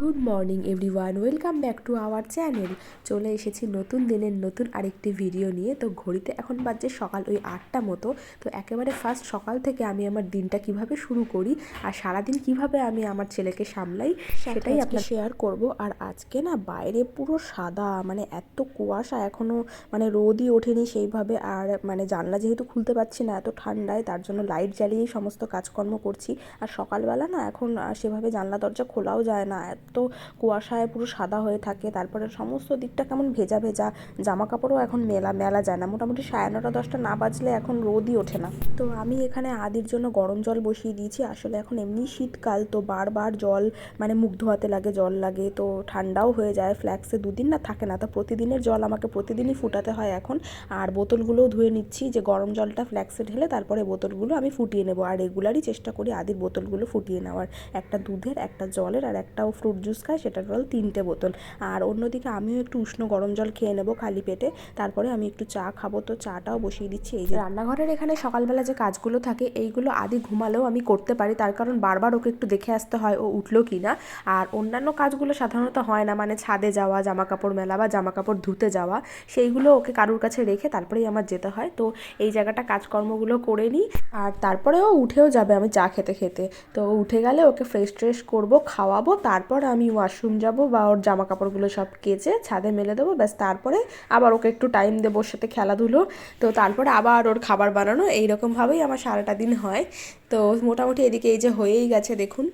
Good morning everyone, welcome back to our channel. চলে এসেছি নতুন দিনের নতুন আরেকটি ভিডিও নিয়ে। তো ঘড়িতে এখন বাজছে সকাল ওই 8টা মতো। তো একেবারে ফার্স্ট সকাল থেকে আমি আমার দিনটা কিভাবে শুরু করি আর সারাদিন কিভাবে আমি আমার ছেলেকে সামলাই সেটাই আপনার শেয়ার করব। আর আজকে না বাইরে পুরো সাদা, মানে এত কুয়াশা, এখনও মানে রোদই ওঠেনি সেইভাবে। আর মানে জানলা যেহেতু খুলতে পারছি না এত ঠান্ডায়, তার জন্য লাইট জ্বালিয়েই সমস্ত কাজকর্ম করছি। আর সকালবেলা না এখন সেভাবে জানলা দরজা খোলাও যায় না, এত কুয়াশায় পুরো সাদা হয়ে থাকে। তারপরে সমস্ত দিকটা কেমন ভেজা ভেজা, জামা কাপড়ও এখন মেলা যায় না। মোটামুটি 9:30 10টা না বাজলে এখন রোদই ওঠে না। তো আমি এখানে আদির জন্য গরম জল বসিয়ে দিয়েছি। আসলে এখন এমনি শীতকাল, তো বারবার জল মানে মুখ ধোয়াতে লাগে, জল লাগে, তো ঠান্ডাও হয়ে যায়। ফ্ল্যাক্সে দুদিন না থাকে না, তো প্রতিদিনের জল আমাকে প্রতিদিনই ফুটাতে হয় এখন। আর বোতলগুলোও ধুয়ে নিচ্ছি, যে গরম জলটা ফ্ল্যাক্সে ঢেলে তারপরে বোতলগুলো আমি ফুটিয়ে নেবো। আর রেগুলারই চেষ্টা করি আদির বোতলগুলো ফুটিয়ে নেওয়ার, একটা দুধের, একটা জলের, আর একটাও ফ্রুট জুস খায়, সেটা টোটাল 3টে বোতল। আর অন্যদিকে আমিও একটু উষ্ণ গরম জল খেয়ে নেবো খালি পেটে, তারপরে আমি একটু চা খাবো। তো চাটাও বসিয়ে দিচ্ছি। এই যে রান্নাঘরের এখানে সকালবেলা যে কাজগুলো থাকে এইগুলো আদি ঘুমালেও আমি করতে পারি, তার কারণ বারবার ওকে একটু দেখে আসতে হয় ও উঠলো কি না। আর অন্যান্য কাজগুলো সাধারণত হয় না, মানে ছাদে যাওয়া, জামা কাপড় মেলা বা জামা কাপড় ধুতে যাওয়া, সেইগুলো ওকে কারুর কাছে রেখে তারপরেই আমার যেতে হয়। তো এই জায়গাটা কাজকর্মগুলো করে নিই। আর তারপরে ও উঠেও যাবে আমি চা খেতে খেতে। তো উঠে গেলে ওকে ফ্রেশ ট্রেশ করবো, খাওয়াবো, তারপর আমি ওয়াশরুম যাব বা ওর জামা কাপড়গুলো সব কেচে ছাদে মেলে দেবো। ব্যাস, তারপরে আবার ওকে একটু টাইম দেবো, ওর সাথে খেলাধুলো, তো তারপরে আবার ওর খাবার বানানো, এইরকমভাবেই আমার সারাটা দিন হয়। তো মোটামুটি এদিকে এই যে হয়েই গেছে দেখুন।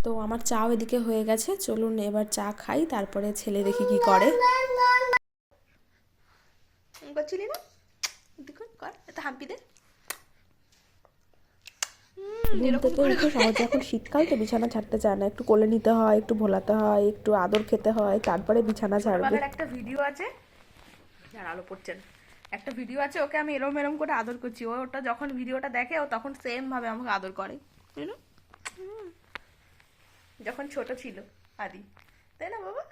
তো আমার চাও এদিকে হয়ে গেছে, চলুন এবার চা খাই, তারপরে ছেলে দেখি কি করে। করছিলি না, দেখুন কর, এটা হাম্পি দে। ঘুম থেকে উঠে সহজে, এখন শীতকাল তো বিছানা ছাড়তে চায় না, একটু কোলে নিতে হয়, একটু ভোলাতে হয়, একটু আদর খেতে হয়, তারপরে বিছানা ছাড়বে। একটা ভিডিও আছে, আর আলো পড়ছেন, একটা ভিডিও আছে, ওকে আমি এরম এরম করে আদর করছি, ওটা যখন ভিডিওটা দেখে ও তখন সেম ভাবে আমাকে আদর করে, যখন ছোট ছিল আদি, তাই না বাবা?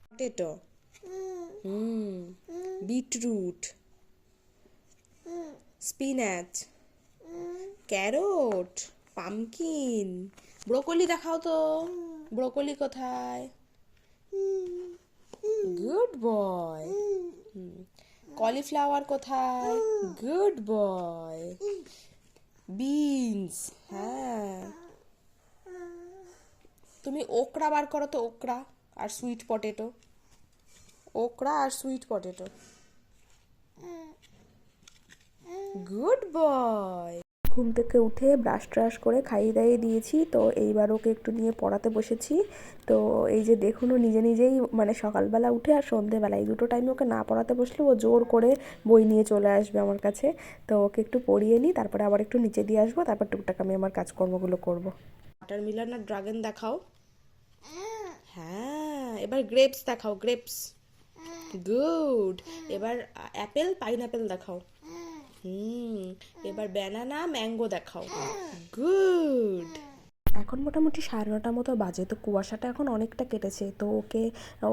Potato, beetroot, spinach, carrot, pumpkin, broccoli দেখাও তো, ব্রোকলি কোথায়? Good boy. কলিফ্লাওয়ার কোথায়? Good boy. বিনস, হ্যাঁ। তুমি ওকরা বার করো তো, ওকরা আর সুইট পটেটো, ওকরা আর সুইট পটেটো। Good boy. ঘুম থেকে উঠে ব্রাশ ট্রাশ করে খাইয়ে দাইয়ে দিয়েছি। তো এইবার ওকে একটু নিয়ে পড়াতে বসেছি। তো এই যে দেখুন, ও নিজে নিজেই মানে সকালবেলা উঠে আর সন্ধেবেলা এই দুটো টাইমে ওকে না পড়াতে বসলে ও জোর করে বই নিয়ে চলে আসবে আমার কাছে। তো ওকে একটু পড়িয়ে নিই, তারপরে আবার একটু নিচে দিয়ে আসবো, তারপর টুকটাক আমি আমার কাজকর্মগুলো করবো। ওয়াটারমেলন আর ড্রাগন দেখাও। হ্যাঁ, এবার গ্রেপস দেখাও, গ্রেপস। গুড। এবার অ্যাপেল, পাইনাপেল দেখাও। এবার ব্যানানা, ম্যাঙ্গো দেখাও। গুড। এখন মোটামুটি 9:30 মতো বাজে। তো কুয়াশাটা এখন অনেকটা কেটেছে। তো ওকে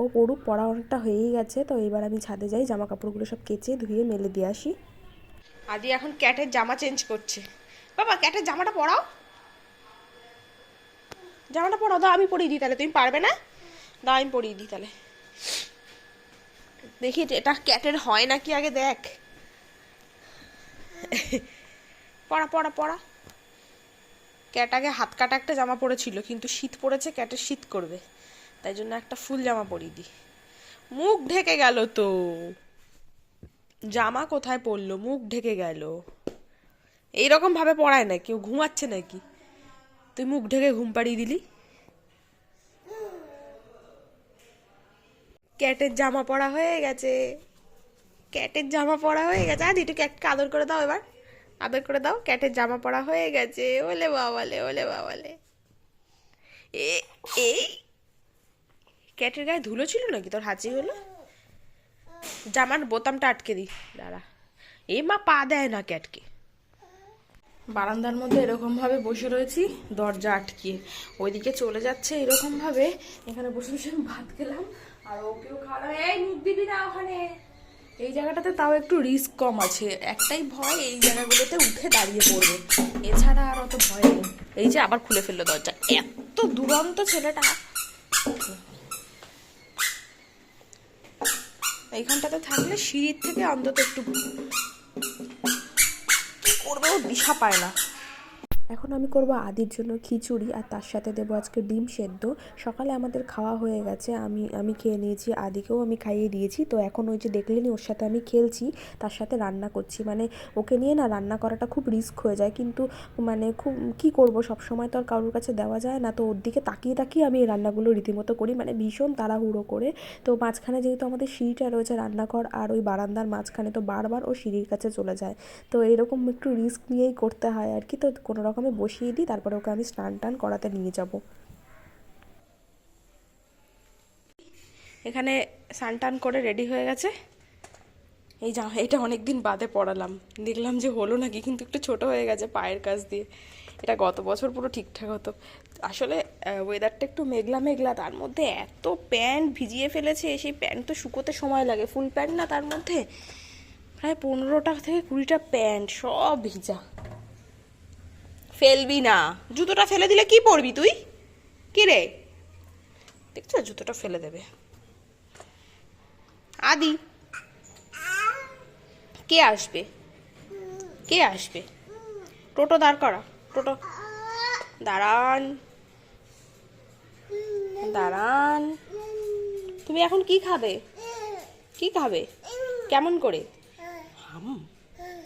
ও পড়ুক, পড়া অনেকটা হয়েই গেছে। তো এবার আমি ছাদে যাই, জামা কাপড়গুলো সব কেচে ধুয়ে মেলে দিয়ে আসি। আদি এখন ক্যাটের জামা চেঞ্জ করছে। বাবা, ক্যাটের জামাটা পরাও, জামাটা পরাও, দাও আমি পরিয়ে দিই তাহলে, তুমি পারবে না? দাও আমি পরিয়ে দিই তাহলে, দেখি এটা ক্যাটের হয় নাকি আগে দেখ। পড়া পড়া পড়া। ক্যাট আগে হাত কাটা একটা জামা পরেছিল, কিন্তু শীত পড়েছে, ক্যাটের শীত করবে, তাই জন্য একটা ফুল জামা পরিয়ে দিই। মুখ ঢেকে গেল তো, জামা কোথায় পড়লো, মুখ ঢেকে গেল। এইরকম ভাবে পড়ায় না, কেউ ঘুমাচ্ছে নাকি, তুই মুখ ঢেকে ঘুম পাড়িয়ে দিলি। ক্যাটের জামা পরা হয়ে গেছে, ক্যাটের জামা পরা হয়ে গেছে। আদি একটু ক্যাটকে আদর করে দাও, এবার আদর করে দাও। ক্যাটের জামা পরা হয়ে গেছে, ওলে বাবালে, ওলে বাবালে। এই ক্যাটের গায়ে ধুলো ছিল নাকি, তোর হাঁচি হলো? জামার বোতামটা আটকে দি, দাঁড়া। এই মা পা দেয় না ক্যাটকে। বারান্দার মধ্যে এরকম ভাবে বসে রয়েছি, দরজা আটকিয়ে, ওইদিকে চলে যাচ্ছে এরকম ভাবে। এখানে বসে বসে ভাত খেলাম আর ওকেও খাওয়ালাম। এই মুখ দিবি না ওখানে, এই জায়গাটাতে তাও একটু রিস্ক কম আছে, একটাই ভয় এই জায়গাগুলোতে উঠে দাঁড়িয়ে পড়বে, এছাড়া আর অত ভয় নেই। এই যে আবার খুলে ফেললো দরজা, এত দুরন্ত ছেলেটা। এইখানটাতে থাকলে সিঁড়ির থেকে অন্তত একটু কি করবে, ও দিশা পায় না। এখন আমি করব আদির জন্য খিচুড়ি, আর তার সাথে দেবো আজকে ডিম সেদ্ধ। সকালে আমাদের খাওয়া হয়ে গেছে, আমি খেয়ে নিয়েছি, আদিকেও আমি খাইয়ে দিয়েছি। তো এখন ওই যে দেখলেনি ওর সাথে আমি খেলছি, তার সাথে রান্না করছি। মানে ওকে নিয়ে না রান্না করাটা খুব রিস্ক হয়ে যায়, কিন্তু মানে খুব কী করব, সব সময় তো আর কারোর কাছে দেওয়া যায় না। তো ওর দিকে তাকিয়ে তাকিয়ে আমি এই রান্নাগুলো রীতিমতো করি, মানে ভীষণ তাড়াহুড়ো করে। তো মাঝখানে যেহেতু আমাদের সিঁড়িটা রয়েছে রান্নাঘর আর ওই বারান্দার মাঝখানে, তো বারবার ও সিঁড়ির কাছে চলে যায়। তো এরকম একটু রিস্ক নিয়েই করতে হয় আর কি। তো কোনো রকমে বসিয়ে দিই, তারপরে ওকে আমি স্নান টান করাতে নিয়ে যাব। এখানে স্নান টান করে রেডি হয়ে গেছে। এই এটা অনেক দিন বাদে পরালাম, দেখলাম যে হলো নাকি, কিন্তু একটু ছোট হয়ে গেছে পায়ের কাছ দিয়ে। এটা গত বছর পুরো ঠিকঠাক হতো। আসলে ওয়েদারটা একটু মেঘলা মেঘলা, তার মধ্যে এত প্যান্ট ভিজিয়ে ফেলেছে, সেই প্যান্ট তো শুকোতে সময় লাগে, ফুল প্যান্ট না, তার মধ্যে প্রায় 15টা থেকে 20টা প্যান্ট সব ভিজা। ফেলবি না, জুতোটা ফেলে দিলে কি পরবি তুই? কি রে, দেখছো জুতোটা ফেলে দেবে। আদি, কে আসবে, কে আসবে? টোটো দাঁড় করা, টোটো দাঁড়ান, দাঁড়ান। তুমি এখন কি খাবে, কি খাবে? কেমন করে?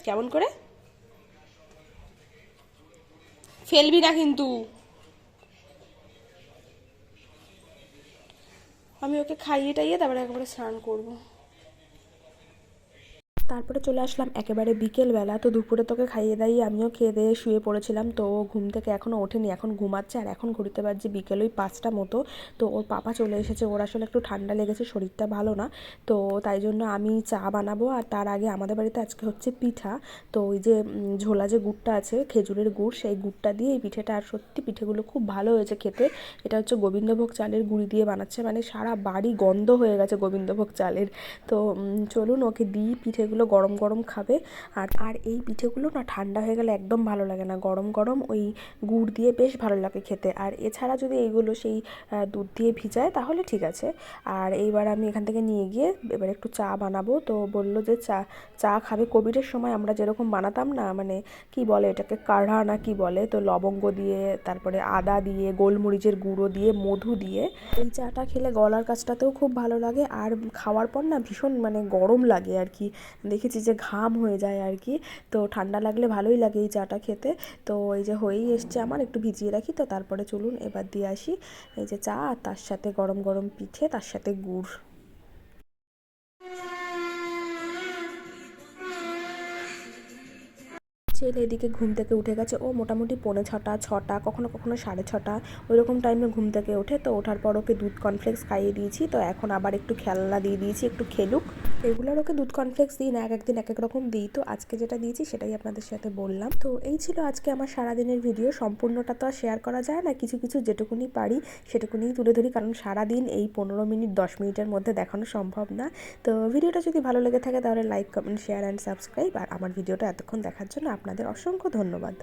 কেমন করে? ফেলবি না কিন্তু। আমি ওকে খাইয়ে টাইয়ে তারপরে একেবারে স্নান করবো। তারপরে চলে আসলাম একেবারে বিকেলবেলা। তো দুপুরে তোকে খাইয়ে দাইয়ে আমিও খেয়ে দিয়ে শুয়ে পড়েছিলাম। তো ও ঘুম থেকে এখনও ওঠেনি, এখন ঘুমাচ্ছে। আর এখন ঘুরতে পারছি বিকেল ওই 5টা মতো। তো ওর পাপা চলে এসেছে, ওর আসলে একটু ঠান্ডা লেগেছে, শরীরটা ভালো না। তো তাই জন্য আমি চা বানাবো, আর তার আগে আমাদের বাড়িতে আজকে হচ্ছে পিঠা। তো ওই যে ঝোলা যে গুড়টা আছে, খেজুরের গুড়, সেই গুড়টা দিয়ে এই পিঠেটা, আর সত্যি পিঠেগুলো খুব ভালো হয়েছে খেতে। এটা হচ্ছে গোবিন্দভোগ চালের গুঁড়ি দিয়ে বানাচ্ছে, মানে সারা বাড়ি গন্ধ হয়ে গেছে গোবিন্দভোগ চালের। তো চলুন ওকে দিই, পিঠেগুলো গরম গরম খাবে। আর আর এই পিঠেগুলো না ঠান্ডা হয়ে গেলে একদম ভালো লাগে না, গরম গরম ওই গুড় দিয়ে বেশ ভালো লাগে খেতে। আর এছাড়া যদি এইগুলো সেই দুধ দিয়ে ভিজায় তাহলে ঠিক আছে। আর এইবার আমি এখান থেকে নিয়ে গিয়ে এবার একটু চা বানাবো। তো বললো যে চা চা খাবে। কোভিডের সময় আমরা যেরকম বানাতাম না, মানে কি বলে এটাকে, কাঢ়া না কি বলে, তো লবঙ্গ দিয়ে, তারপরে আদা দিয়ে, গোলমরিচের গুঁড়ো দিয়ে, মধু দিয়ে এই চাটা খেলে গলার কাছটাতেও খুব ভালো লাগে। আর খাওয়ার পর না ভীষণ মানে গরম লাগে আর কি, দেখেছি যে ঘাম হয়ে যায় আর কি। তো ঠান্ডা লাগলে ভালোই লাগে এই চাটা খেতে। তো এই যে হয়েই এসছে আমার, একটু ভিজিয়ে রাখি। তো তারপরে চলুন এবার দিয়ে আসি এই যে চা, আর তার সাথে গরম গরম পিঠে, তার সাথে গুড়। ছেলে এদিকে ঘুম থেকে উঠে গেছে, ও মোটামুটি 5:45, 6টা, কখনো কখনো 6:30 ওইরকম টাইমে ঘুম থেকে ওঠে। তো ওঠার পর ওকে দুধ কর্নফ্লেক্স খাইয়ে দিয়েছি। তো এখন আবার একটু খেলনা দিয়ে দিয়েছি, একটু খেলুক। রেগুলার ওকে দুধ কর্নফ্লেক্স দিই না, এক একদিন এক এক রকম দিই। তো আজকে যেটা দিয়েছি সেটাই আপনাদের সাথে বললাম। তো এই ছিল আজকে আমার সারাদিনের ভিডিও। সম্পূর্ণটা তো আর শেয়ার করা যায় না, কিছু কিছু যেটুকুনি পারি সেটুকুনিই তুলে ধরি, কারণ সারাদিন এই 15 মিনিট 10 মিনিটের মধ্যে দেখানো সম্ভব না। তো ভিডিওটা যদি ভালো লেগে থাকে তাহলে like, comment, share and subscribe. আর আমার ভিডিওটা এতক্ষণ দেখার জন্য আপনাদের অসংখ্য ধন্যবাদ।